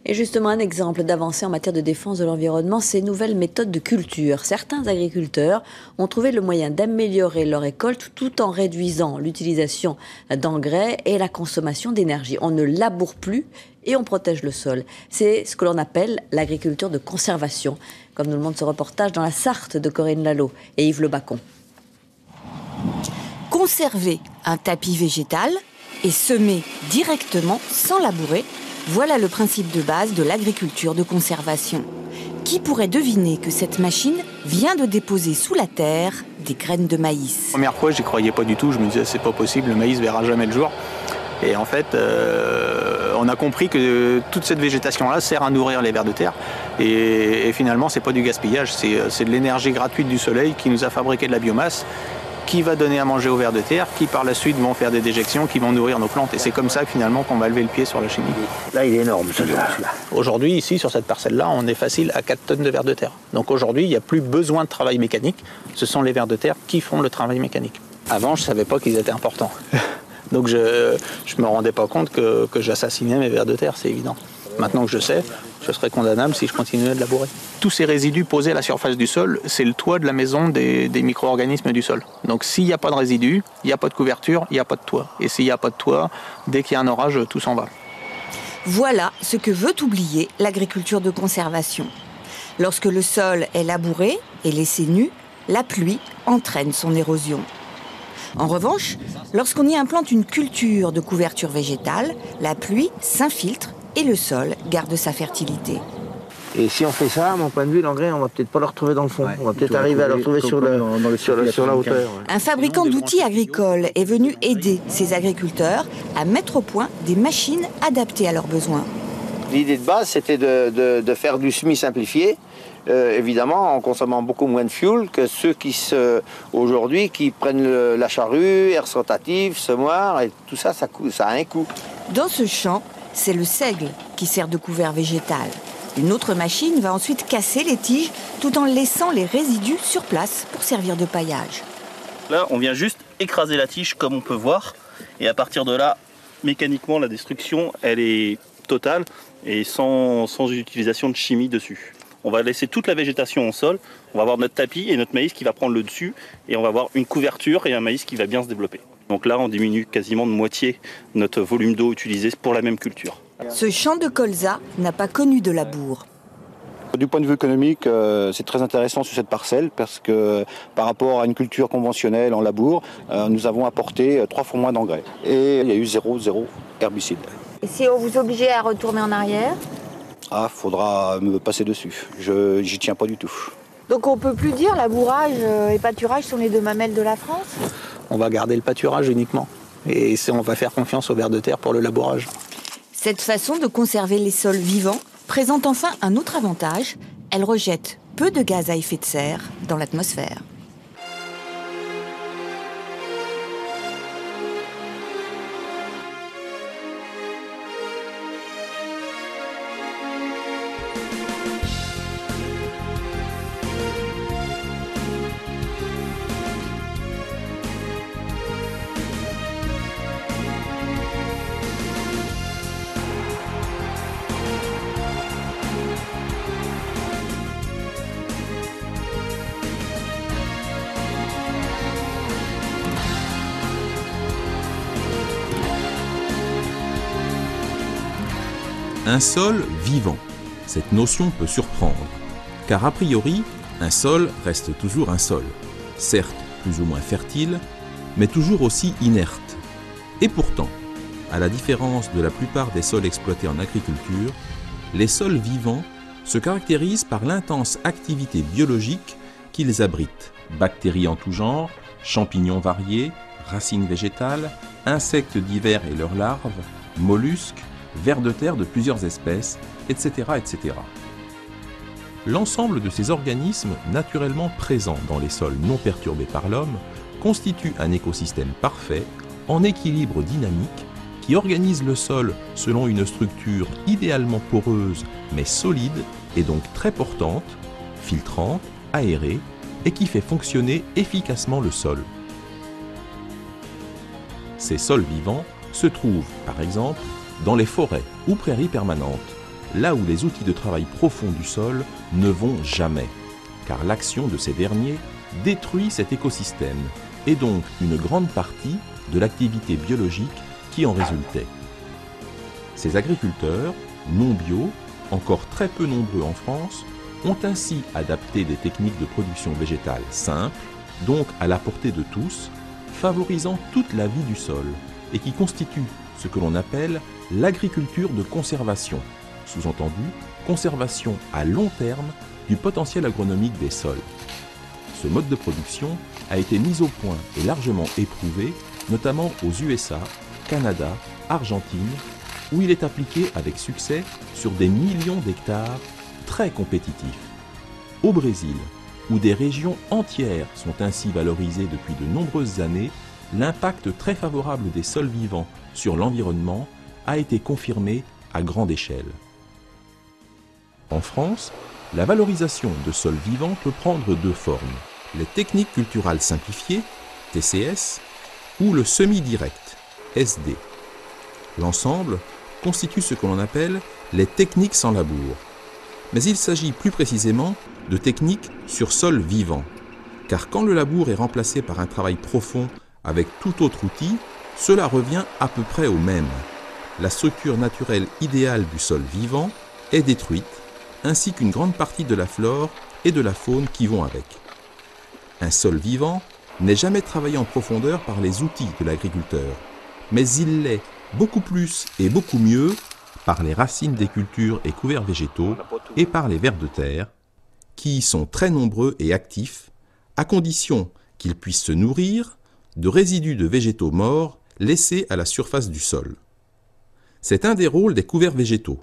Et justement, un exemple d'avancée en matière de défense de l'environnement, ces nouvelles méthodes de culture. Certains agriculteurs ont trouvé le moyen d'améliorer leur récolte tout en réduisant l'utilisation d'engrais et la consommation d'énergie. On ne laboure plus et on protège le sol. C'est ce que l'on appelle l'agriculture de conservation, comme nous le montre ce reportage dans la Sarthe de Corinne Lalo et Yves Le Bacon. Conserver un tapis végétal et semer directement sans labourer, voilà le principe de base de l'agriculture de conservation. Qui pourrait deviner que cette machine vient de déposer sous la terre des graines de maïs? La première fois, j'y croyais pas du tout. Je me disais, c'est pas possible, le maïs verra jamais le jour. Et en fait, on a compris que toute cette végétation-là sert à nourrir les vers de terre. Et finalement, c'est pas du gaspillage, c'est de l'énergie gratuite du soleil qui nous a fabriqué de la biomasse, qui va donner à manger aux vers de terre, qui par la suite vont faire des déjections, qui vont nourrir nos plantes. Et c'est comme ça finalement qu'on va lever le pied sur la chimie. Là, il est énorme, celui-là. Aujourd'hui, ici, sur cette parcelle-là, on est facile à 4 tonnes de vers de terre. Donc aujourd'hui, il n'y a plus besoin de travail mécanique. Ce sont les vers de terre qui font le travail mécanique. Avant, je ne savais pas qu'ils étaient importants. Donc je ne me rendais pas compte que j'assassinais mes vers de terre, c'est évident. Maintenant que je sais, je serais condamnable si je continuais de labourer. Tous ces résidus posés à la surface du sol, c'est le toit de la maison des micro-organismes du sol. Donc s'il n'y a pas de résidus, il n'y a pas de couverture, il n'y a pas de toit. Et s'il n'y a pas de toit, dès qu'il y a un orage, tout s'en va. Voilà ce que veut oublier l'agriculture de conservation. Lorsque le sol est labouré et laissé nu, la pluie entraîne son érosion. En revanche, lorsqu'on y implante une culture de couverture végétale, la pluie s'infiltre et le sol garde sa fertilité. Et si on fait ça, à mon point de vue, l'engrais, on va peut-être pas le retrouver dans le fond. On va peut-être arriver à le retrouver sur la hauteur. Ouais. Un fabricant d'outils agricoles est venu aider ces agriculteurs à mettre au point des machines adaptées à leurs besoins. L'idée de base, c'était de faire du semi-simplifié, évidemment en consommant beaucoup moins de fuel que ceux aujourd'hui qui prennent la charrue, air rotatif, semoir, et tout ça, ça a un coût. Dans ce champ, c'est le seigle qui sert de couvert végétal. Une autre machine va ensuite casser les tiges tout en laissant les résidus sur place pour servir de paillage. Là, on vient juste écraser la tige comme on peut voir. Et à partir de là, mécaniquement, la destruction, elle est totale et sans utilisation de chimie dessus. On va laisser toute la végétation au sol. On va avoir notre tapis et notre maïs qui va prendre le dessus. Et on va avoir une couverture et un maïs qui va bien se développer. Donc là, on diminue quasiment de moitié notre volume d'eau utilisé pour la même culture. Ce champ de colza n'a pas connu de labour. Du point de vue économique, c'est très intéressant sur cette parcelle parce que par rapport à une culture conventionnelle en labour, nous avons apporté 3 fois moins d'engrais. Et il y a eu 0 herbicide. Et si on vous obligeait à retourner en arrière? Ah, faudra me passer dessus. J'y tiens pas du tout. Donc on peut plus dire labourage et pâturage sont les deux mamelles de la France? On va garder le pâturage uniquement. Et on va faire confiance aux vers de terre pour le labourage. Cette façon de conserver les sols vivants présente enfin un autre avantage. Elle rejette peu de gaz à effet de serre dans l'atmosphère. Un sol vivant. Cette notion peut surprendre, car a priori, un sol reste toujours un sol, certes plus ou moins fertile, mais toujours aussi inerte. Et pourtant, à la différence de la plupart des sols exploités en agriculture, les sols vivants se caractérisent par l'intense activité biologique qu'ils abritent. Bactéries en tout genre, champignons variés, racines végétales, insectes divers et leurs larves, mollusques, vers de terre de plusieurs espèces, etc., etc. L'ensemble de ces organismes naturellement présents dans les sols non perturbés par l'homme constitue un écosystème parfait, en équilibre dynamique, qui organise le sol selon une structure idéalement poreuse mais solide et donc très portante, filtrante, aérée et qui fait fonctionner efficacement le sol. Ces sols vivants se trouvent, par exemple, dans les forêts ou prairies permanentes, là où les outils de travail profond du sol ne vont jamais, car l'action de ces derniers détruit cet écosystème et donc une grande partie de l'activité biologique qui en résultait. Ces agriculteurs, non bio, encore très peu nombreux en France, ont ainsi adapté des techniques de production végétale simples, donc à la portée de tous, favorisant toute la vie du sol et qui constituent ce que l'on appelle l'agriculture de conservation, sous-entendu conservation à long terme du potentiel agronomique des sols. Ce mode de production a été mis au point et largement éprouvé, notamment aux USA, Canada, Argentine, où il est appliqué avec succès sur des millions d'hectares très compétitifs. Au Brésil, où des régions entières sont ainsi valorisées depuis de nombreuses années, l'impact très favorable des sols vivants sur l'environnement a été confirmé à grande échelle. En France, la valorisation de sols vivants peut prendre deux formes: les techniques culturales simplifiées, TCS, ou le semi-direct, SD. L'ensemble constitue ce que l'on appelle les techniques sans labour. Mais il s'agit plus précisément de techniques sur sol vivant, car quand le labour est remplacé par un travail profond avec tout autre outil, cela revient à peu près au même. La structure naturelle idéale du sol vivant est détruite, ainsi qu'une grande partie de la flore et de la faune qui vont avec. Un sol vivant n'est jamais travaillé en profondeur par les outils de l'agriculteur, mais il l'est beaucoup plus et beaucoup mieux par les racines des cultures et couverts végétaux et par les vers de terre, qui y sont très nombreux et actifs, à condition qu'ils puissent se nourrir de résidus de végétaux morts laissés à la surface du sol. C'est un des rôles des couverts végétaux,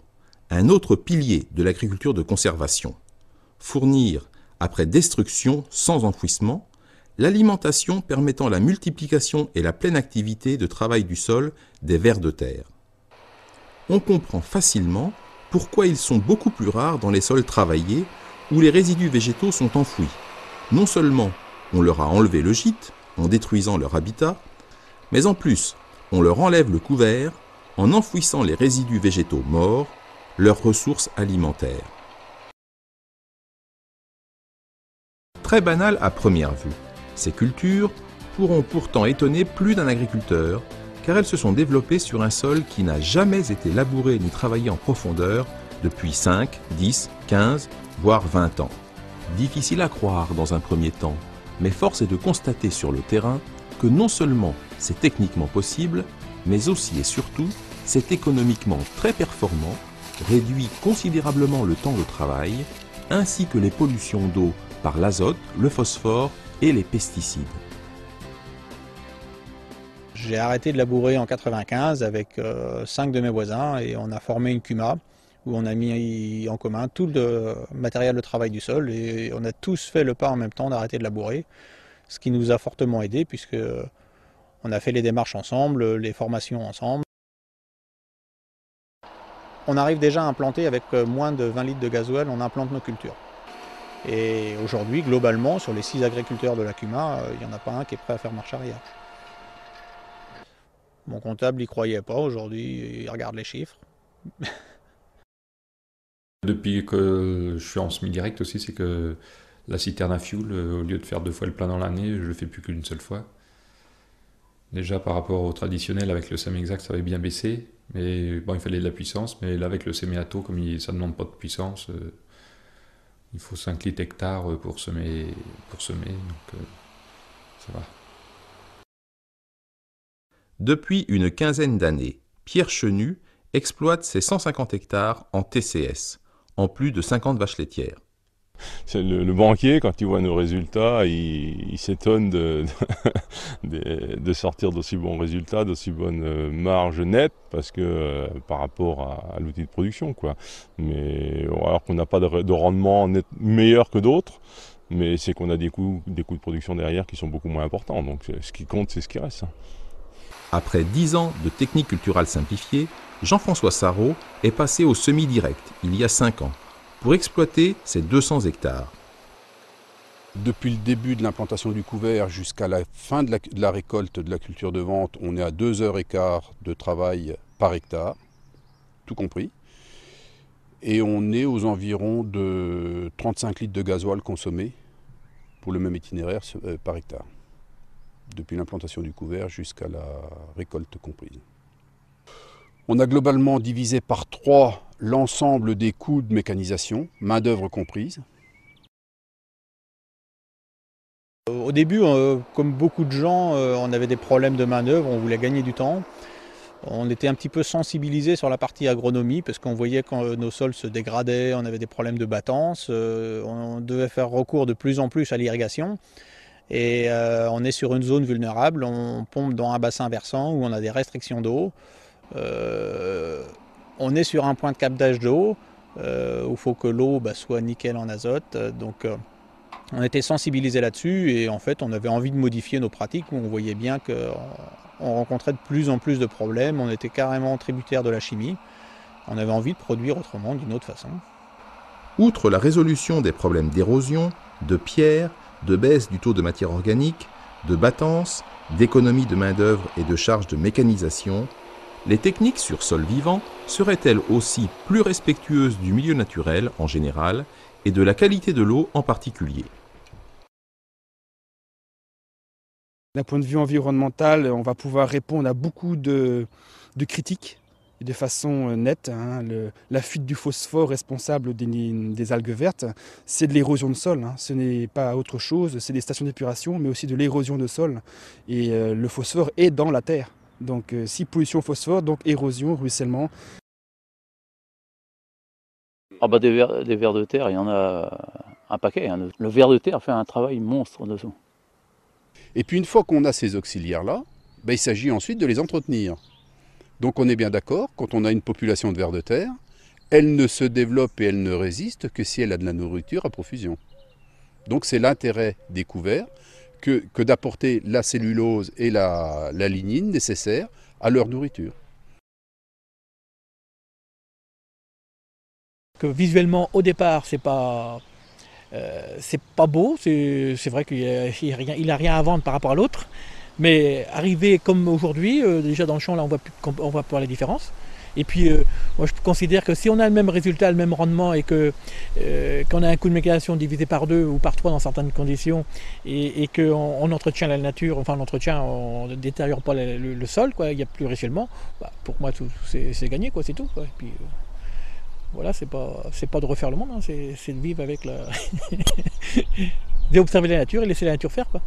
un autre pilier de l'agriculture de conservation: fournir, après destruction sans enfouissement, l'alimentation permettant la multiplication et la pleine activité de travail du sol des vers de terre. On comprend facilement pourquoi ils sont beaucoup plus rares dans les sols travaillés où les résidus végétaux sont enfouis. Non seulement on leur a enlevé le gîte en détruisant leur habitat, mais en plus on leur enlève le couvert en enfouissant les résidus végétaux morts, leurs ressources alimentaires. Très banal à première vue, ces cultures pourront pourtant étonner plus d'un agriculteur, car elles se sont développées sur un sol qui n'a jamais été labouré ni travaillé en profondeur depuis 5, 10, 15, voire 20 ans. Difficile à croire dans un premier temps, mais force est de constater sur le terrain que non seulement c'est techniquement possible, mais aussi et surtout c'est économiquement très performant, réduit considérablement le temps de travail, ainsi que les pollutions d'eau par l'azote, le phosphore et les pesticides. J'ai arrêté de labourer en 95 avec 5 de mes voisins et on a formé une CUMA où on a mis en commun tout le matériel de travail du sol et on a tous fait le pas en même temps d'arrêter de labourer, ce qui nous a fortement aidé puisque on a fait les démarches ensemble, les formations ensemble. On arrive déjà à implanter avec moins de 20 litres de gasoil, on implante nos cultures. Et aujourd'hui, globalement, sur les 6 agriculteurs de la CUMA, il n'y en a pas un qui est prêt à faire marche arrière. Mon comptable n'y croyait pas, aujourd'hui il regarde les chiffres. Depuis que je suis en semi-direct aussi, c'est que la citerne à fioul, au lieu de faire 2 fois le plein dans l'année, je le fais plus qu'une seule fois. Déjà par rapport au traditionnel, avec le semi-exact, ça avait bien baissé, mais bon, il fallait de la puissance, mais là avec le semi-ato, comme ça ne demande pas de puissance, il faut 5 litres hectare pour semer, donc ça va. Depuis une quinzaine d'années, Pierre Chenu exploite ses 150 hectares en TCS, en plus de 50 vaches laitières. Le banquier, quand il voit nos résultats, il s'étonne de sortir d'aussi bons résultats, d'aussi bonnes marges nettes, parce que par rapport à l'outil de production, quoi. Mais alors qu'on n'a pas de rendement meilleur que d'autres, mais c'est qu'on a des coûts de production derrière qui sont beaucoup moins importants. Donc ce qui compte, c'est ce qui reste. Après 10 ans de technique culturale simplifiée, Jean-François Sarraut est passé au semi-direct il y a 5 ans pour exploiter ses 200 hectares. Depuis le début de l'implantation du couvert jusqu'à la fin de la récolte de la culture de vente, on est à 2 heures et quart de travail par hectare, tout compris. Et on est aux environs de 35 litres de gasoil consommés pour le même itinéraire par hectare, depuis l'implantation du couvert jusqu'à la récolte comprise. On a globalement divisé par 3 l'ensemble des coûts de mécanisation, main-d'œuvre comprise. Au début, comme beaucoup de gens, on avait des problèmes de main-d'œuvre, on voulait gagner du temps. On était un petit peu sensibilisé sur la partie agronomie parce qu'on voyait quand nos sols se dégradaient, on avait des problèmes de battance, on devait faire recours de plus en plus à l'irrigation. Et on est sur une zone vulnérable, on pompe dans un bassin versant où on a des restrictions d'eau. On est sur un point de captage d'eau où il faut que l'eau soit nickel en azote. Donc on était sensibilisé là-dessus et en fait on avait envie de modifier nos pratiques où on voyait bien qu'on rencontrait de plus en plus de problèmes, on était carrément tributaire de la chimie. On avait envie de produire autrement, d'une autre façon. Outre la résolution des problèmes d'érosion, de pierre, de baisse du taux de matière organique, de battance, d'économie de main-d'œuvre et de charges de mécanisation, les techniques sur sol vivant seraient-elles aussi plus respectueuses du milieu naturel en général et de la qualité de l'eau en particulier? D'un point de vue environnemental, on va pouvoir répondre à beaucoup de critiques de façon nette. La fuite du phosphore responsable des algues vertes, c'est de l'érosion de sol. Ce n'est pas autre chose, c'est des stations d'épuration, mais aussi de l'érosion de sol. Et le phosphore est dans la terre. Donc si pollution phosphore, donc érosion, ruissellement. Des vers de terre, il y en a un paquet. Le ver de terre fait un travail monstre dessous. Et puis une fois qu'on a ces auxiliaires-là, il s'agit ensuite de les entretenir. Donc on est bien d'accord, quand on a une population de vers de terre, elle ne se développe et elle ne résiste que si elle a de la nourriture à profusion. Donc c'est l'intérêt des couverts que d'apporter la cellulose et la lignine nécessaires à leur nourriture. Que visuellement, au départ, c'est pas beau, c'est vrai qu'il n'a rien à vendre par rapport à l'autre, mais arrivé comme aujourd'hui, déjà dans le champ, là, on voit pas les différences. Et puis, moi, je considère que si on a le même résultat, le même rendement, et qu'on a un coût de mécanisation divisé par 2 ou par 3 dans certaines conditions, et qu'on entretient la nature, enfin on ne détériore pas le sol, quoi, il y a plus ruissellement, pour moi, c'est gagné, quoi, c'est tout, quoi. Et puis, voilà, c'est pas de refaire le monde, c'est de vivre avec d'observer la nature et laisser la nature faire, quoi.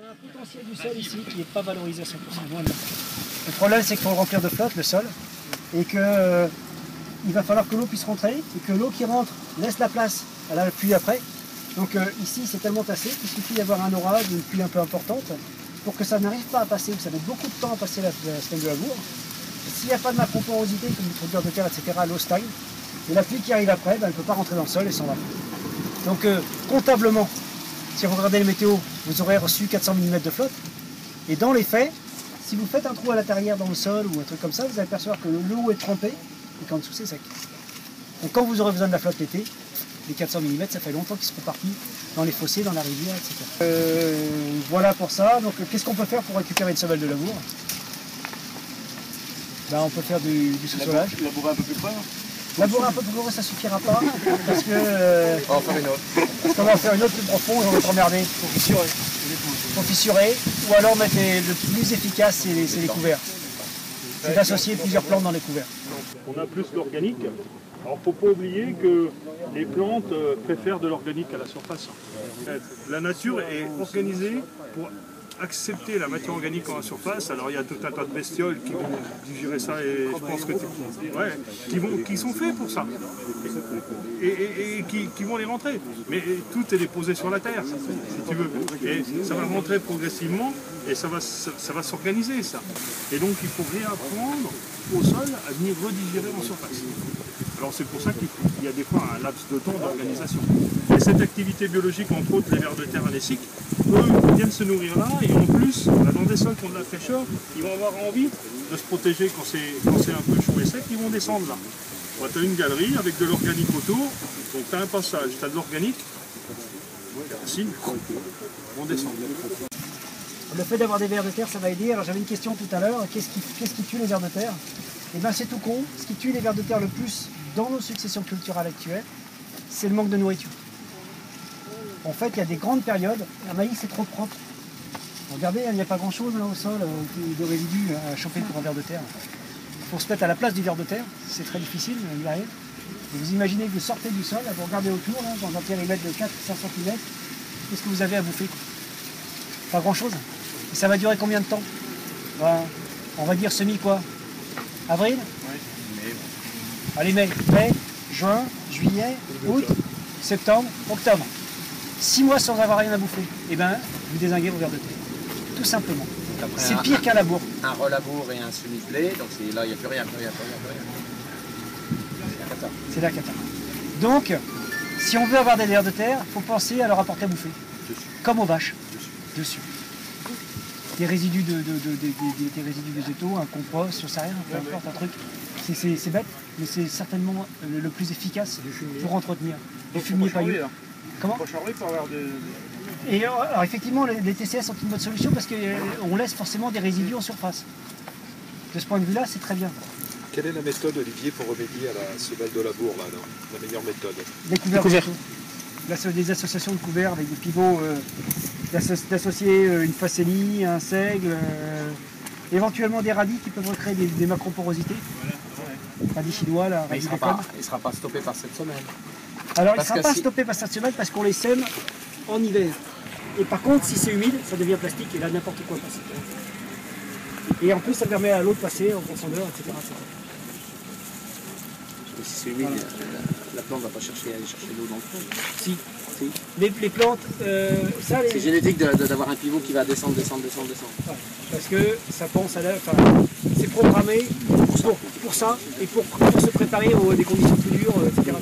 On a un potentiel du sol ici qui n'est pas valorisé à 100%. Le problème, c'est qu'il faut le remplir de flotte, le sol, et qu'il va falloir que l'eau puisse rentrer, et que l'eau qui rentre laisse la place à la pluie après. Donc ici, c'est tellement tassé qu'il suffit d'avoir un orage, une pluie un peu importante, pour que ça n'arrive pas à passer, ça met beaucoup de temps à passer la semaine de labour. S'il n'y a pas de macroporosité, comme une trotteur de terre, etc., l'eau stagne, et la pluie qui arrive après, elle ne peut pas rentrer dans le sol et s'en va. Donc comptablement, si vous regardez les météos, vous aurez reçu 400 mm de flotte. Et dans les faits, si vous faites un trou à l'intérieur dans le sol ou un truc comme ça, vous allez percevoir que l'eau est trempée et qu'en dessous c'est sec. Donc quand vous aurez besoin de la flotte l'été, les 400 mm, ça fait longtemps qu'ils seront partis dans les fossés, dans la rivière, etc. Voilà pour ça. Donc qu'est-ce qu'on peut faire pour récupérer une semelle de labour? On peut faire du sous-solage. Labourer un peu plus près. Labourer un peu plus près, ça suffira pas, parce que... on va en faire une autre. Parce qu'on va en faire une autre plus profonde, on va être emmerdé. Pour fissurer. Pour fissurer, ou alors mettre le plus efficace, c'est les couverts. C'est d'associer plusieurs plantes dans les couverts. On a plus d'organique. Alors il ne faut pas oublier que les plantes préfèrent de l'organique à la surface. La nature est organisée pour accepter la matière organique en surface. Alors il y a tout un tas de bestioles qui vont digérer ça et je pense que qui sont faits pour ça et qui vont les rentrer. Mais tout est déposé sur la terre, si tu veux. Et ça va rentrer progressivement et ça va s'organiser ça. Et donc il faut réapprendre au sol à venir redigérer en surface. Alors c'est pour ça qu'il y a des fois un laps de temps d'organisation. Et cette activité biologique, entre autres les vers de terre anéciques, eux ils viennent se nourrir là, et en plus, dans des sols qui ont de la fraîcheur, ils vont avoir envie de se protéger quand c'est un peu chaud et sec, ils vont descendre là. Tu as une galerie avec de l'organique autour, donc tu as un passage, tu as de l'organique, les racines vont descendre. Le fait d'avoir des vers de terre, ça va aider. Alors j'avais une question tout à l'heure, qu'est-ce qui tue les vers de terre? Eh bien c'est tout con, ce qui tue les vers de terre le plus dans nos successions culturelles actuelles, c'est le manque de nourriture. En fait, il y a des grandes périodes, un maïs c'est trop propre. Regardez, il n'y a pas grand chose là au sol de résidus à chauffer pour un ver de terre. Pour se mettre à la place du ver de terre, c'est très difficile, il arrive. Vous imaginez que vous sortez du sol, vous regardez autour, là, dans un périmètre de 4-5 cm, qu'est-ce que vous avez à bouffer? Pas grand chose. Et ça va durer combien de temps? Ben, on va dire semi quoi? Avril? Oui, mai. Allez, mai, juin, juillet, août, septembre, octobre. 6 mois sans avoir rien à bouffer. Et ben, vous dézinguez vos vers de terre. Tout simplement. C'est pire qu'un labour. Un relabour et un semi-blé, donc là, il n'y a plus rien, C'est la cata. Donc, si on veut avoir des vers de terre, il faut penser à leur apporter à bouffer. Comme aux vaches. Dessus. Des résidus des résidus végétaux, un compost, je sais rien, peu importe, un truc. C'est bête, mais c'est certainement le plus efficace pour entretenir. Les fumiers pailleux. Comment? Et alors effectivement, les TCS sont une bonne solution parce qu'on laisse forcément des résidus en surface. De ce point de vue-là, c'est très bien. Quelle est la méthode, Olivier, pour remédier à la semelle de labour, là, la meilleure méthode? Des couverts. Là, c'est des associations de couverts avec des pivots, d'associer une facélie, un seigle, éventuellement des radis qui peuvent recréer des macroporosités. Radis chinois, là, radis il ne sera pas stoppé par cette semelle. Alors, il ne sera pas stoppé par cette semelle parce qu'on les sème en hiver. Et par contre, si c'est humide, ça devient plastique et là, n'importe quoi passe. Et en plus, ça permet à l'eau de passer en profondeur, etc. Si c'est humide, la plante ne va pas aller chercher l'eau dans le fond. Si. Les plantes, ça... C'est génétique d'avoir un pivot qui va descendre. Ouais, parce que ça pense à c'est programmé pour ça et pour se préparer aux des conditions plus dures, etc.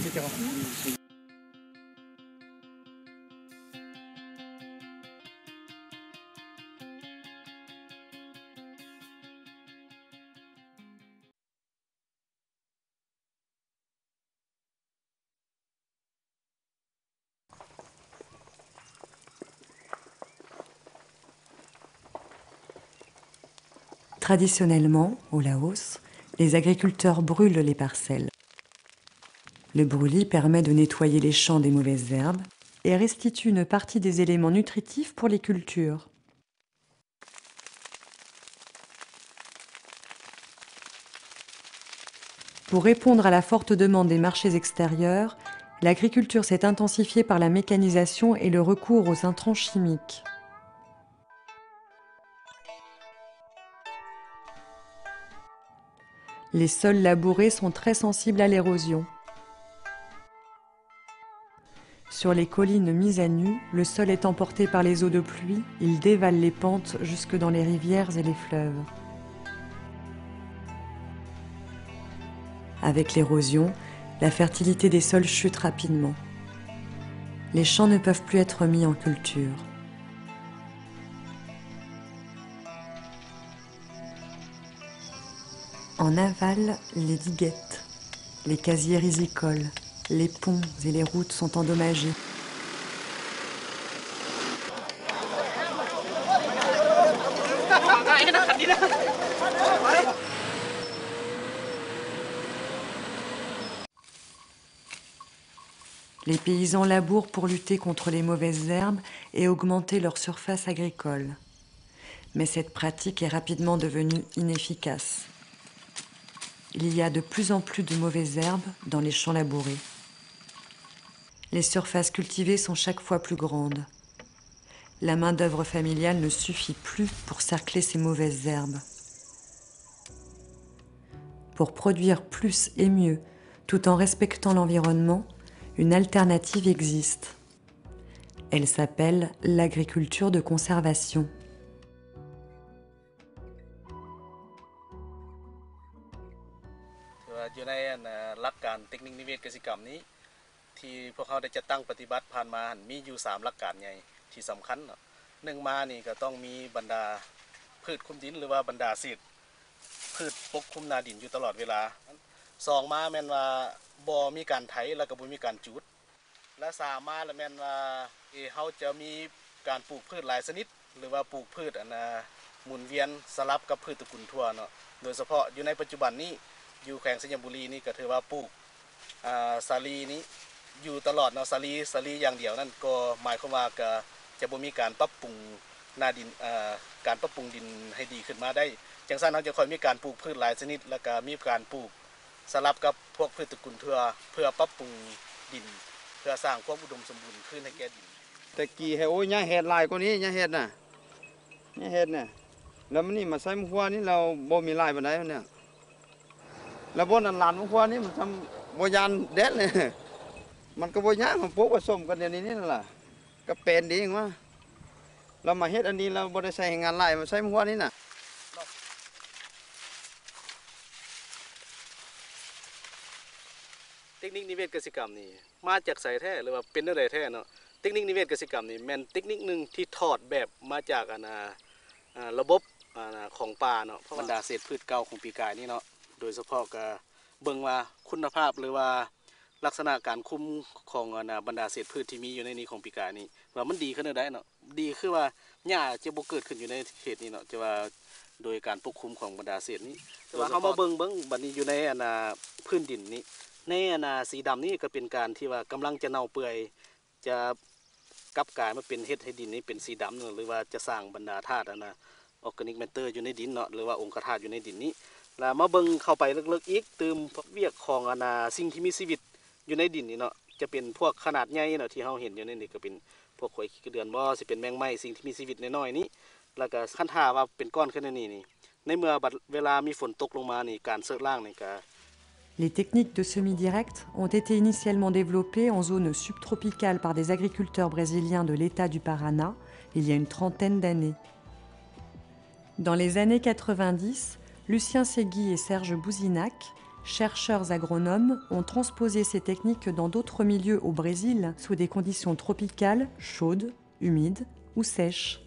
Traditionnellement, au Laos, les agriculteurs brûlent les parcelles. Le brûlis permet de nettoyer les champs des mauvaises herbes et restitue une partie des éléments nutritifs pour les cultures. Pour répondre à la forte demande des marchés extérieurs, l'agriculture s'est intensifiée par la mécanisation et le recours aux intrants chimiques. Les sols labourés sont très sensibles à l'érosion. Sur les collines mises à nu, le sol est emporté par les eaux de pluie, il dévale les pentes jusque dans les rivières et les fleuves. Avec l'érosion, la fertilité des sols chute rapidement. Les champs ne peuvent plus être mis en culture. En aval, les diguettes, les casiers rizicoles, les ponts et les routes sont endommagés. Les paysans labourent pour lutter contre les mauvaises herbes et augmenter leur surface agricole. Mais cette pratique est rapidement devenue inefficace. Il y a de plus en plus de mauvaises herbes dans les champs labourés. Les surfaces cultivées sont chaque fois plus grandes. La main-d'œuvre familiale ne suffit plus pour cercler ces mauvaises herbes. Pour produire plus et mieux, tout en respectant l'environnement, une alternative existe. Elle s'appelle l'agriculture de conservation. อยู่ในหลักการเทคนิคนิเวศกสิกรรมนี้ที่พวกเขาได้จัดตั้งปฏิบัติผ่านมามีอยู่3หลักการใหญ่ที่สำคัญเนาะหนึ่งมานี่ก็ต้องมีบรรดาพืชคลุมดินหรือว่าบรรดาเศษพืชปกคลุมนาดินอยู่ตลอดเวลา2มาแม่นว่าบ่มีการไถแล้วก็บ่มีการจูดและ3มาแล้วแม่นว่าเฮาจะมีการปลูกพืชหลายชนิดหรือว่าปลูกพืชหมุนเวียนสลับกับพืชตระกูลทั่วเนาะโดยเฉพาะอยู่ในปัจจุบันนี้อยู่แขวงสัญญบุรีนี่ก็ถือว่าปลูกสาลีนี้อยู่ตลอดเนาะสาลีอย่างเดียวนั่นก็หมายความว่าก็จะบ่มีการปรับปรุงนาดินการปรับปรุงดินให้ดีขึ้นมาได้จังซั่นเราจะค่อยมีการปลูกพืชหลายชนิดแล้วก็มีการปลูกสลับกับพวกพืชตระกูลทั่วเพื่อปรับปรุงดินเพื่อสร้างความอุดมสมบูรณ์ขึ้นให้แก่ดินแต่กี้ให้โอ้ยหญ้าเห็ดหลายกว่านี้หญ้าเห็ดน่ะหญ้าเห็ดเนี่ยแล้วมันนี่มาใส่มะขวานี่เราบ่มีลายปานใดเนี่ยแล้วบนอันหลานมะขวานี่มันทำบ่ยานแดดเลยมันก็บ่ยากมันปลูกผสมกันเดี๋ยวนี้นี่นั่นล่ะก็เป็นดีจังว่าเรามาเฮ็ดอันนี้เราบ่ได้ใช้งานหลายมาใส่มะขวานี่น่ะเทคนิคนิเวศกสิกรรมนี่มาจากไสแท้หรือว่าเป็นอะไรแท้เนาะเทคนิคนิเวศกสิกรรมนี่แม่นเทคนิคนึงที่ถอดแบบมาจากระบบของป่าเนาะบรรดาเศษพืชเก่าของปีกายนี่เนาะโดยเฉพาะก็เบิ่งว่าคุณภาพหรือว่าลักษณะการคุมของบรรดาเศษพืชที่มีอยู่ในนี้ของปีกายนี่ว่ามันดีขึ้นได้เนาะดีคือว่าหญ้าจะบ่เกิดขึ้นอยู่ในเขตนี้เนาะจะว่าโดยการปกคุมของบรรดาเศษนี้แต่ว่าเฮามาเบิ่งบัดนี้อยู่ในพื้นดินนี้ในสีดำนี่ก็เป็นการที่ว่ากำลังจะเน่าเปื่อยจะกลับกลายมาเป็นเฮ็ดให้ดินนี้เป็นสีดำหรือว่าจะสร้างบรรดาธาตุออร์แกนิกแมตเตอร์อยู่ในดินเนาะหรือว่าองค์ธาตุอยู่ในดินนี้แล้วมาเบิ่งเข้าไปลึกๆอีกตืมเวียกของสิ่งที่มีชีวิตอยู่ในดินนี่เนาะจะเป็นพวกขนาดใหญ่เนาะที่เราเห็นอยู่ในนี้ก็เป็นพวกหอยขี้เดือนบ่สิเป็นแมงไม้สิ่งที่มีชีวิตน้อยๆนี้แล้วก็ขั้นท่าว่าเป็นก้อนขึ้นในนี่ในเมื่อเวลามีฝนตกลงมานี่การเสริมล่างนี่ก็ Les techniques de semis direct ont été initialement développées en zone subtropicale par des agriculteurs brésiliens de l'État du Paraná il y a une trentaine d'années. Dans les années 90, Lucien Segui et Serge Bouzinac, chercheurs agronomes, ont transposé ces techniques dans d'autres milieux au Brésil sous des conditions tropicales, chaudes, humides ou sèches.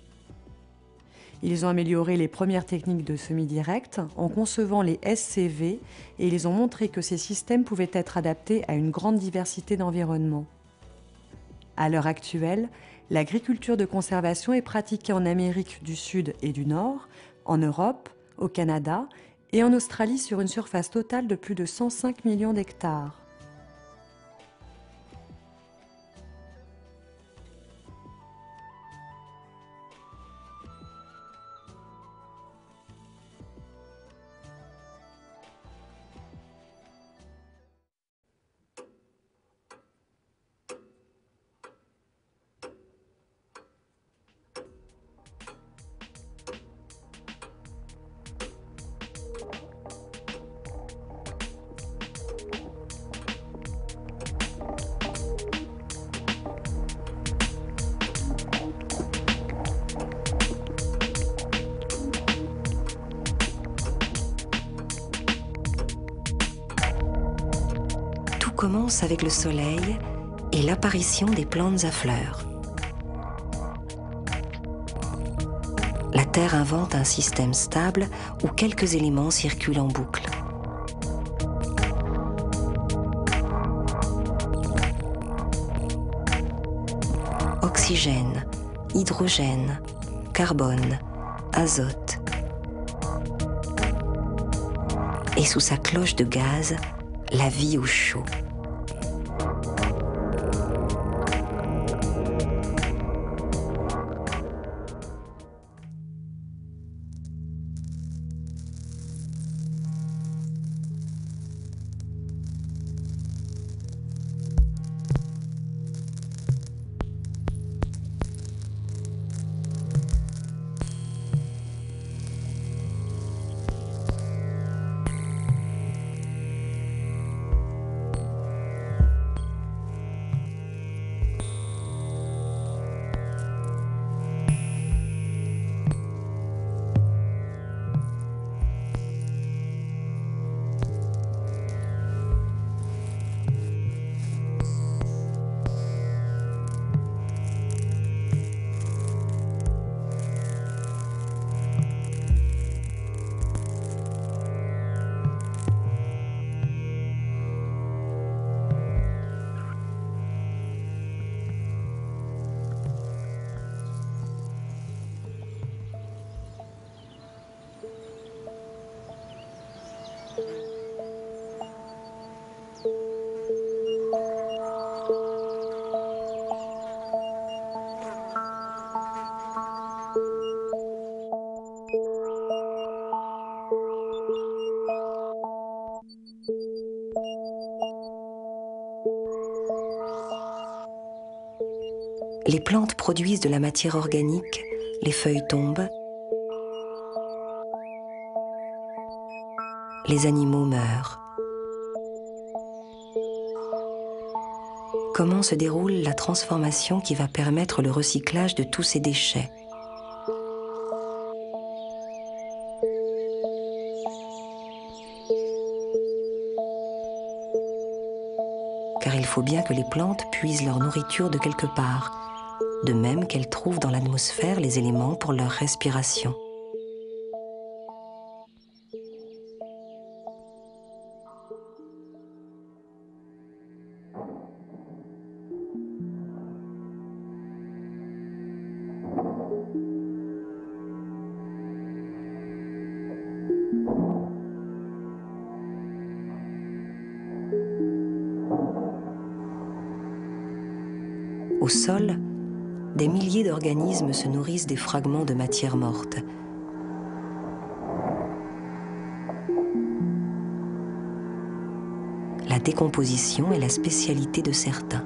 Ils ont amélioré les premières techniques de semis direct en concevant les SCV et ils ont montré que ces systèmes pouvaient être adaptés à une grande diversité d'environnements. À l'heure actuelle, l'agriculture de conservation est pratiquée en Amérique du Sud et du Nord, en Europe, au Canada et en Australie sur une surface totale de plus de 105 millions d'hectares. Commence avec le soleil et l'apparition des plantes à fleurs. La Terre invente un système stable où quelques éléments circulent en boucle. Oxygène, hydrogène, carbone, azote. Et sous sa cloche de gaz, la vie au chaud. Les plantes produisent de la matière organique, les feuilles tombent, les animaux meurent. Comment se déroule la transformation qui va permettre le recyclage de tous ces déchets? Car il faut bien que les plantes puisent leur nourriture de quelque part, de même qu'elles trouvent dans l'atmosphère les éléments pour leur respiration. Au sol, des milliers d'organismes se nourrissent des fragments de matière morte. La décomposition est la spécialité de certains.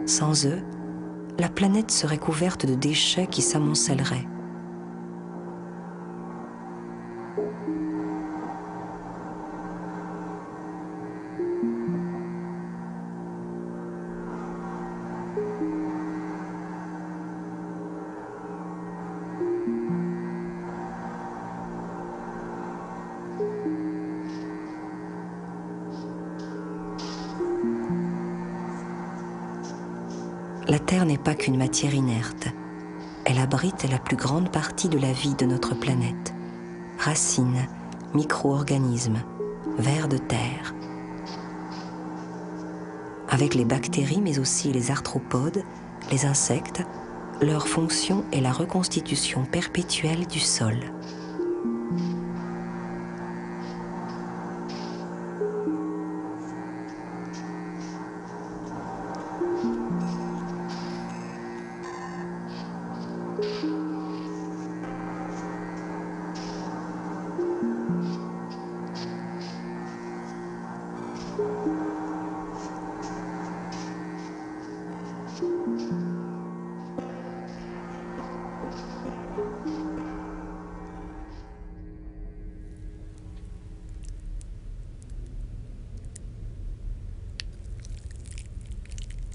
Sans eux, la planète serait couverte de déchets qui s'amoncelleraient. La Terre n'est pas qu'une matière inerte. Elle abrite la plus grande partie de la vie de notre planète. Racines, micro-organismes, vers de terre. Avec les bactéries, mais aussi les arthropodes, les insectes, leur fonction est la reconstitution perpétuelle du sol.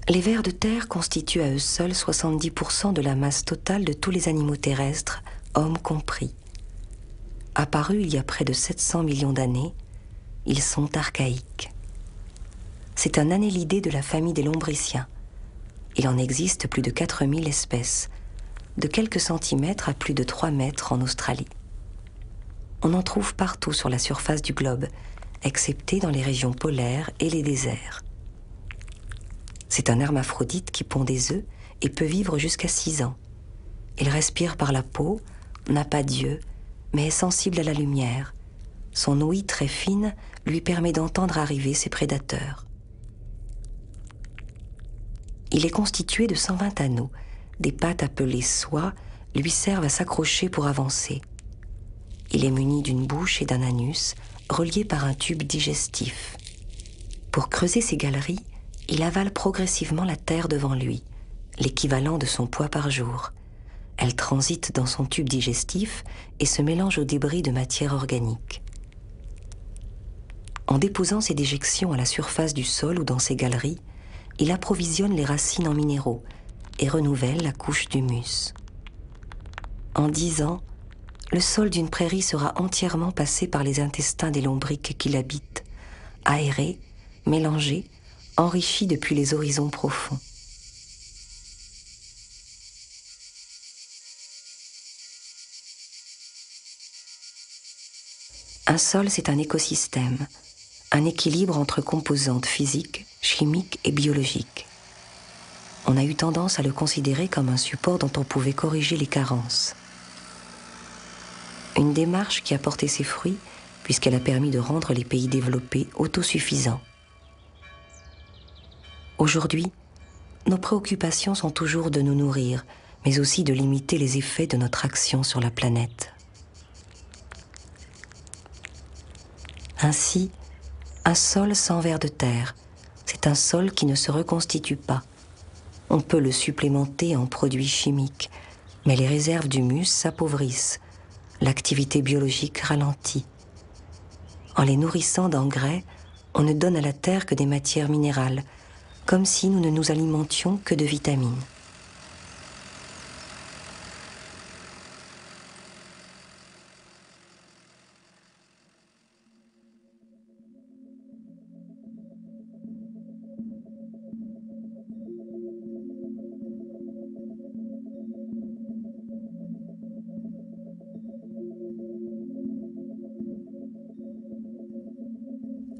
Les vers de terre constituent à eux seuls 70% de la masse totale de tous les animaux terrestres, hommes compris. Apparus il y a près de 700 millions d'années, ils sont archaïques. C'est un annélidé de la famille des lombriciens. Il en existe plus de 4000 espèces, de quelques centimètres à plus de 3 mètres en Australie. On en trouve partout sur la surface du globe, excepté dans les régions polaires et les déserts. C'est un hermaphrodite qui pond des œufs et peut vivre jusqu'à 6 ans. Il respire par la peau, n'a pas d'yeux, mais est sensible à la lumière. Son ouïe très fine lui permet d'entendre arriver ses prédateurs. Il est constitué de 120 anneaux. Des pattes appelées soies lui servent à s'accrocher pour avancer. Il est muni d'une bouche et d'un anus reliés par un tube digestif. Pour creuser ses galeries, il avale progressivement la terre devant lui, l'équivalent de son poids par jour. Elle transite dans son tube digestif et se mélange aux débris de matière organique. En déposant ses déjections à la surface du sol ou dans ses galeries, il approvisionne les racines en minéraux et renouvelle la couche d'humus. En 10 ans, le sol d'une prairie sera entièrement passé par les intestins des lombrics qui l'habitent, aéré, mélangé, enrichi depuis les horizons profonds. Un sol, c'est un écosystème, un équilibre entre composantes physiques, chimiques et biologiques. on a eu tendance à le considérer comme un support dont on pouvait corriger les carences. Une démarche qui a porté ses fruits puisqu'elle a permis de rendre les pays développés autosuffisants. Aujourd'hui, nos préoccupations sont toujours de nous nourrir, mais aussi de limiter les effets de notre action sur la planète. Ainsi, un sol sans vers de terre, c'est un sol qui ne se reconstitue pas. On peut le supplémenter en produits chimiques, mais les réserves d'humus s'appauvrissent, l'activité biologique ralentit. En les nourrissant d'engrais, on ne donne à la terre que des matières minérales, comme si nous ne nous alimentions que de vitamines.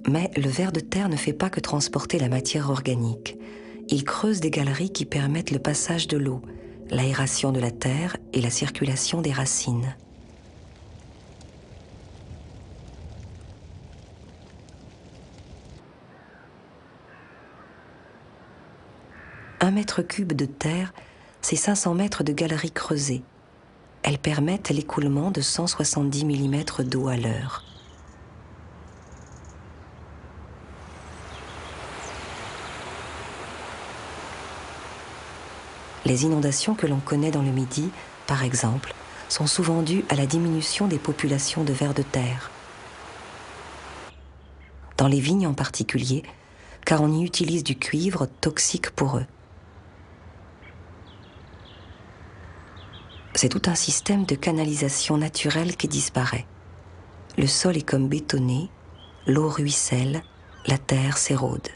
Mais le ver de terre ne fait pas que transporter la matière organique. Il creuse des galeries qui permettent le passage de l'eau, l'aération de la terre et la circulation des racines. Un mètre cube de terre, c'est 500 mètres de galeries creusées. Elles permettent l'écoulement de 170 mm d'eau à l'heure. Les inondations que l'on connaît dans le Midi, par exemple, sont souvent dues à la diminution des populations de vers de terre. Dans les vignes en particulier, car on y utilise du cuivre toxique pour eux. C'est tout un système de canalisation naturelle qui disparaît. Le sol est comme bétonné, l'eau ruisselle, la terre s'érode.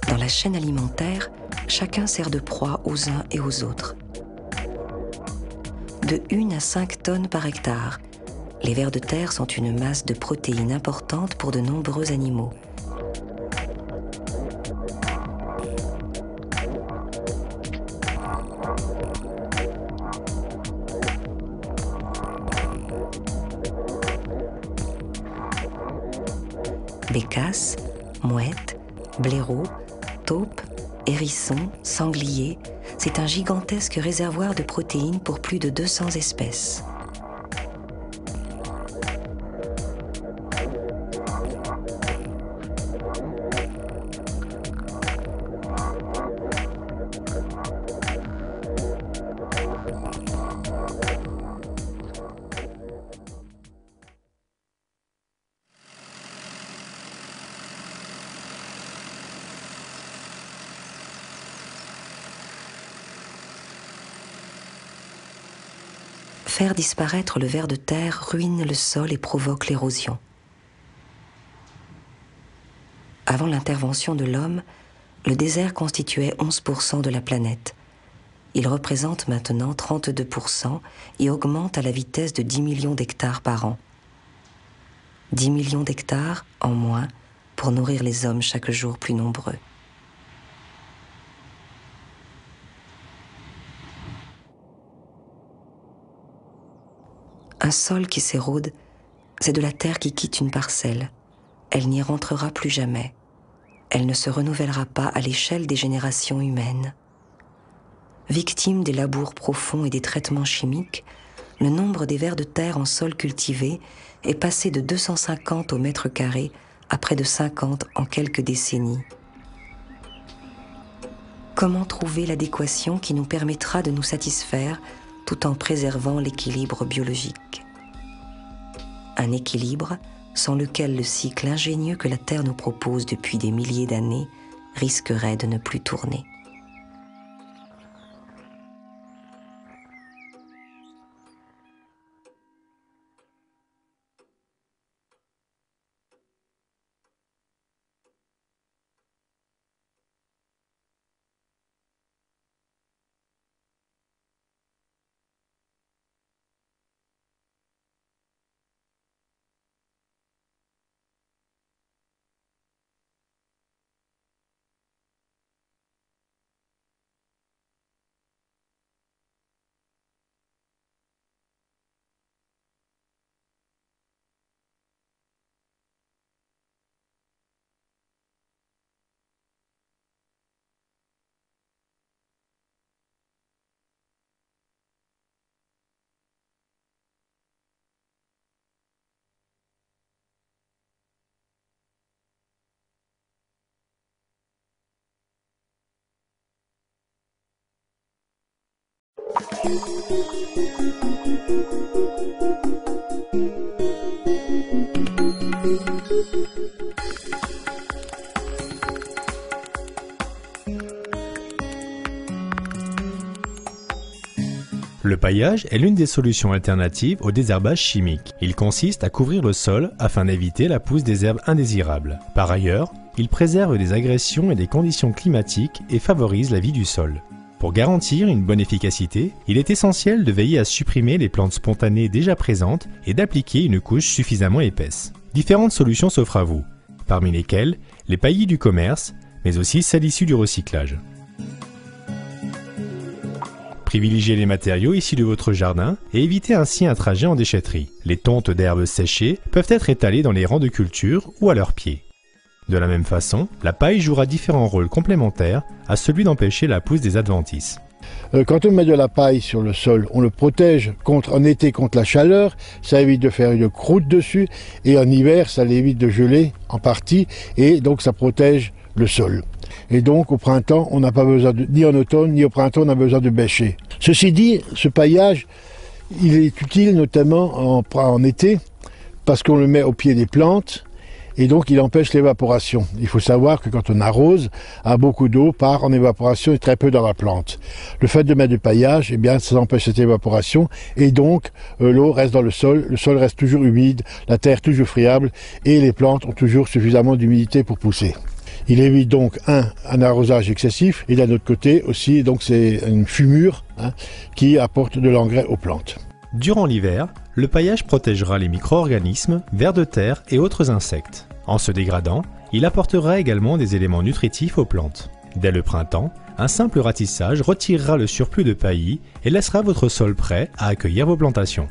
Dans la chaîne alimentaire, chacun sert de proie aux uns et aux autres. De 1 à 5 tonnes par hectare, les vers de terre sont une masse de protéines importante pour de nombreux animaux. Bécasses, mouettes, blaireaux, taupes, hérissons, sangliers, c'est un gigantesque réservoir de protéines pour plus de 200 espèces. Faire disparaître le ver de terre ruine le sol et provoque l'érosion. Avant l'intervention de l'homme, le désert constituait 11% de la planète. Il représente maintenant 32% et augmente à la vitesse de 10 millions d'hectares par an. 10 millions d'hectares en moins pour nourrir les hommes chaque jour plus nombreux. Un sol qui s'érode, c'est de la terre qui quitte une parcelle. Elle n'y rentrera plus jamais. Elle ne se renouvellera pas à l'échelle des générations humaines. Victime des labours profonds et des traitements chimiques, le nombre des vers de terre en sol cultivé est passé de 250 au mètre carré à près de 50 en quelques décennies. Comment trouver l'adéquation qui nous permettra de nous satisfaire tout en préservant l'équilibre biologique? Un équilibre sans lequel le cycle ingénieux que la Terre nous propose depuis des milliers d'années risquerait de ne plus tourner. Le paillage est l'une des solutions alternatives au désherbage chimique. Il consiste à couvrir le sol afin d'éviter la pousse des herbes indésirables. Par ailleurs, il préserve des agressions et des conditions climatiques et favorise la vie du sol. Pour garantir une bonne efficacité, il est essentiel de veiller à supprimer les plantes spontanées déjà présentes et d'appliquer une couche suffisamment épaisse. Différentes solutions s'offrent à vous, parmi lesquelles les paillis du commerce, mais aussi celles issues du recyclage. Privilégiez les matériaux issus de votre jardin et évitez ainsi un trajet en déchetterie. Les tontes d'herbes séchées peuvent être étalées dans les rangs de culture ou à leurs pieds. De la même façon, la paille jouera différents rôles complémentaires à celui d'empêcher la pousse des adventices. Quand on met de la paille sur le sol, on le protège en été contre la chaleur, ça évite de faire une croûte dessus, et en hiver, ça l'évite de geler en partie, et donc ça protège le sol. Et donc au printemps, on n'a pas besoin ni en automne, ni au printemps, on a besoin de bêcher. Ceci dit, ce paillage, il est utile notamment en été, parce qu'on le met au pied des plantes, et donc il empêche l'évaporation. Il faut savoir que quand on arrose, beaucoup d'eau part en évaporation et très peu dans la plante. Le fait de mettre du paillage, eh bien, ça empêche cette évaporation, et donc l'eau reste dans le sol reste toujours humide, la terre toujours friable, et les plantes ont toujours suffisamment d'humidité pour pousser. Il évite donc un arrosage excessif, et d'un autre côté aussi, donc c'est une fumure qui apporte de l'engrais aux plantes. Durant l'hiver, le paillage protégera les micro-organismes, vers de terre et autres insectes. En se dégradant, il apportera également des éléments nutritifs aux plantes. Dès le printemps, un simple ratissage retirera le surplus de paillis et laissera votre sol prêt à accueillir vos plantations.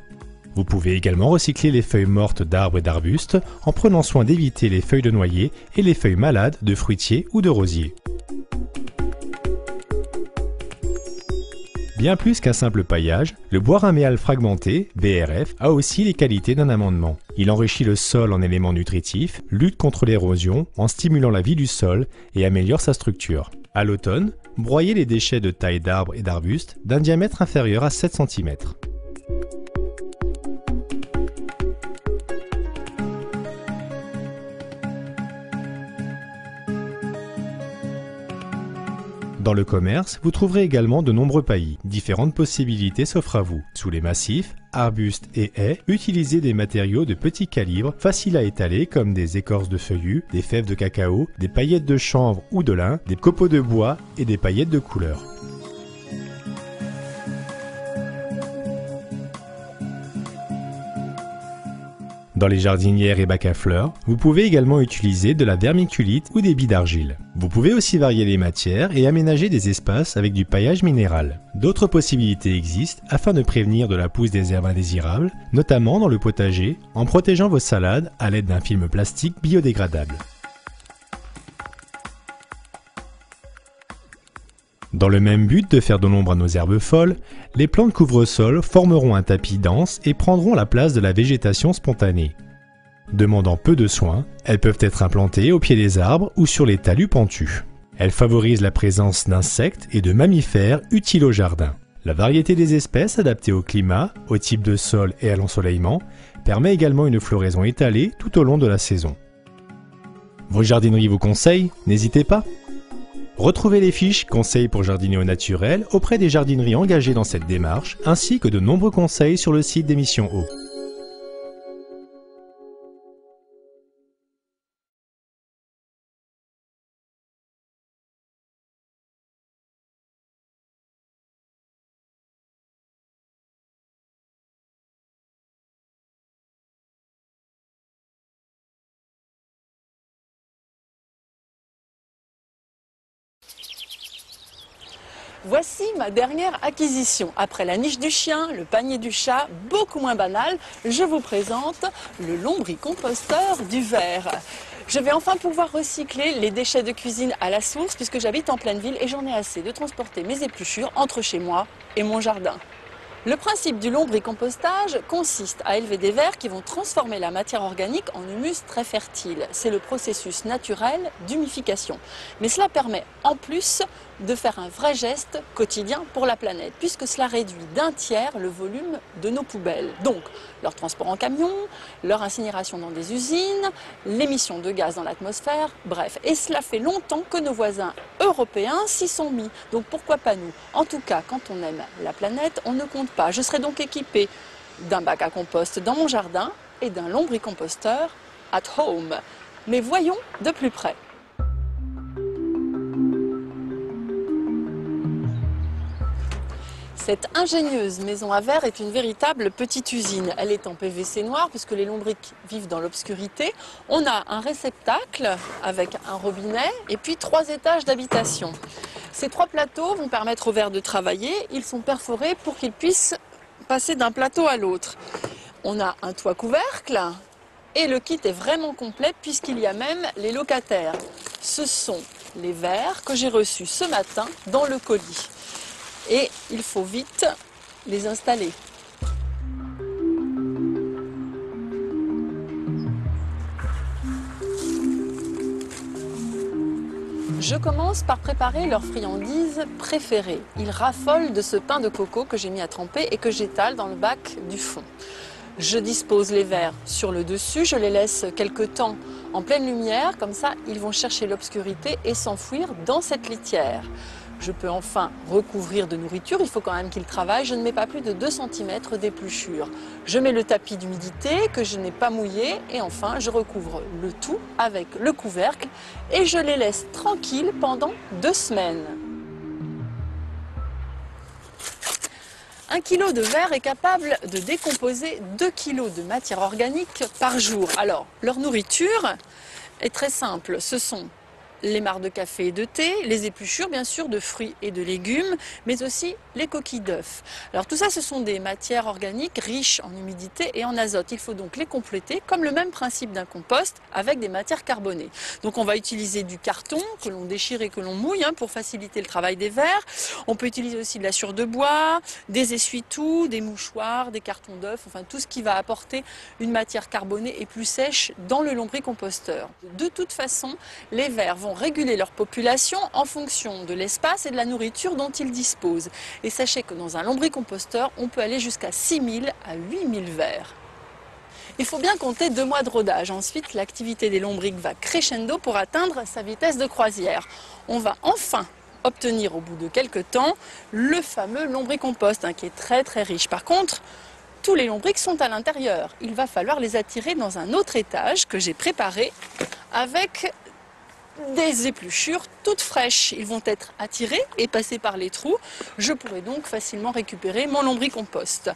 Vous pouvez également recycler les feuilles mortes d'arbres et d'arbustes en prenant soin d'éviter les feuilles de noyer et les feuilles malades de fruitiers ou de rosiers. Bien plus qu'un simple paillage, le bois raméal fragmenté, BRF, a aussi les qualités d'un amendement. Il enrichit le sol en éléments nutritifs, lutte contre l'érosion en stimulant la vie du sol et améliore sa structure. À l'automne, broyez les déchets de taille d'arbres et d'arbustes d'un diamètre inférieur à 7 cm. Dans le commerce, vous trouverez également de nombreux paillis. Différentes possibilités s'offrent à vous. Sous les massifs, arbustes et haies, utilisez des matériaux de petit calibre, faciles à étaler comme des écorces de feuillus, des fèves de cacao, des paillettes de chanvre ou de lin, des copeaux de bois et des paillettes de couleur. Dans les jardinières et bacs à fleurs, vous pouvez également utiliser de la vermiculite ou des billes d'argile. Vous pouvez aussi varier les matières et aménager des espaces avec du paillage minéral. D'autres possibilités existent afin de prévenir de la pousse des herbes indésirables, notamment dans le potager, en protégeant vos salades à l'aide d'un film plastique biodégradable. Dans le même but de faire de l'ombre à nos herbes folles, les plantes couvre-sol formeront un tapis dense et prendront la place de la végétation spontanée. Demandant peu de soins, elles peuvent être implantées au pied des arbres ou sur les talus pentus. Elles favorisent la présence d'insectes et de mammifères utiles au jardin. La variété des espèces adaptées au climat, au type de sol et à l'ensoleillement permet également une floraison étalée tout au long de la saison. Vos jardineries vous conseillent? N'hésitez pas. Retrouvez les fiches Conseils pour jardiner au naturel auprès des jardineries engagées dans cette démarche, ainsi que de nombreux conseils sur le site d'Émission Eau. Voici ma dernière acquisition. Après la niche du chien, le panier du chat, beaucoup moins banal, je vous présente le lombricomposteur du verre. Je vais enfin pouvoir recycler les déchets de cuisine à la source puisque j'habite en pleine ville et j'en ai assez de transporter mes épluchures entre chez moi et mon jardin. Le principe du lombricompostage consiste à élever des vers qui vont transformer la matière organique en humus très fertile. C'est le processus naturel d'humification. Mais cela permet en plus de faire un vrai geste quotidien pour la planète, puisque cela réduit d'un tiers le volume de nos poubelles. Donc, leur transport en camion, leur incinération dans des usines, l'émission de gaz dans l'atmosphère, bref. Et cela fait longtemps que nos voisins européens s'y sont mis. Donc pourquoi pas nous? En tout cas, quand on aime la planète, on ne compte pas. Je serai donc équipée d'un bac à compost dans mon jardin et d'un lombricomposteur at home. Mais voyons de plus près. Cette ingénieuse maison à verre est une véritable petite usine. Elle est en PVC noir puisque les lombrics vivent dans l'obscurité. On a un réceptacle avec un robinet et puis 3 étages d'habitation. Ces 3 plateaux vont permettre aux vers de travailler. Ils sont perforés pour qu'ils puissent passer d'un plateau à l'autre. On a un toit couvercle et le kit est vraiment complet puisqu'il y a même les locataires. Ce sont les vers que j'ai reçus ce matin dans le colis. Et il faut vite les installer. Je commence par préparer leur friandise préférée. Ils raffolent de ce pain de coco que j'ai mis à tremper et que j'étale dans le bac du fond. Je dispose les vers sur le dessus, je les laisse quelque temps en pleine lumière, comme ça ils vont chercher l'obscurité et s'enfuir dans cette litière. Je peux enfin recouvrir de nourriture, il faut quand même qu'ils travaillent. Je ne mets pas plus de 2 cm d'épluchure. Je mets le tapis d'humidité que je n'ai pas mouillé et enfin je recouvre le tout avec le couvercle et je les laisse tranquilles pendant 2 semaines. 1 kg de verre est capable de décomposer 2 kg de matière organique par jour. Alors, leur nourriture est très simple, ce sont les marcs de café et de thé, les épluchures bien sûr de fruits et de légumes, mais aussi les coquilles d'œufs. Alors tout ça ce sont des matières organiques riches en humidité et en azote. Il faut donc les compléter comme le même principe d'un compost avec des matières carbonées. Donc on va utiliser du carton que l'on déchire et que l'on mouille pour faciliter le travail des vers. On peut utiliser aussi de la sciure de bois, des essuie-tout, des mouchoirs, des cartons d'œufs, enfin tout ce qui va apporter une matière carbonée et plus sèche dans le lombricomposteur. De toute façon, les vers vont réguler leur population en fonction de l'espace et de la nourriture dont ils disposent. Et sachez que dans un lombricomposteur, on peut aller jusqu'à 6000 à 8000 vers. Il faut bien compter 2 mois de rodage. Ensuite, l'activité des lombrics va crescendo pour atteindre sa vitesse de croisière. On va enfin obtenir au bout de quelques temps le fameux lombricompost qui est très très riche. Par contre, tous les lombrics sont à l'intérieur. Il va falloir les attirer dans un autre étage que j'ai préparé avec des épluchures toutes fraîches. Ils vont être attirés et passer par les trous. Je pourrai donc facilement récupérer mon lombricompost.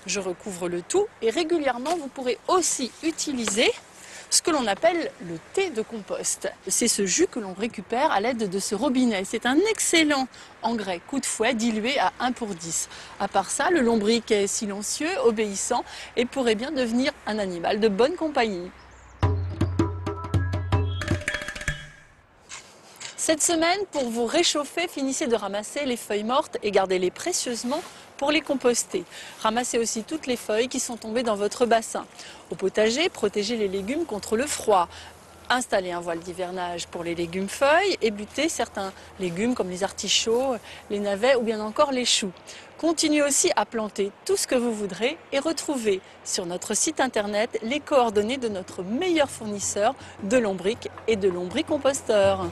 Je recouvre le tout et régulièrement vous pourrez aussi utiliser ce que l'on appelle le thé de compost. C'est ce jus que l'on récupère à l'aide de ce robinet. C'est un excellent engrais coup de fouet dilué à 1/10. À part ça, le lombric est silencieux, obéissant et pourrait bien devenir un animal de bonne compagnie. Cette semaine, pour vous réchauffer, finissez de ramasser les feuilles mortes et gardez-les précieusement pour les composter. Ramassez aussi toutes les feuilles qui sont tombées dans votre bassin. Au potager, protégez les légumes contre le froid. installer un voile d'hivernage pour les légumes feuilles et buter certains légumes comme les artichauts, les navets ou bien encore les choux. Continuez aussi à planter tout ce que vous voudrez et retrouvez sur notre site internet les coordonnées de notre meilleur fournisseur de lombric et de lombricomposteurs.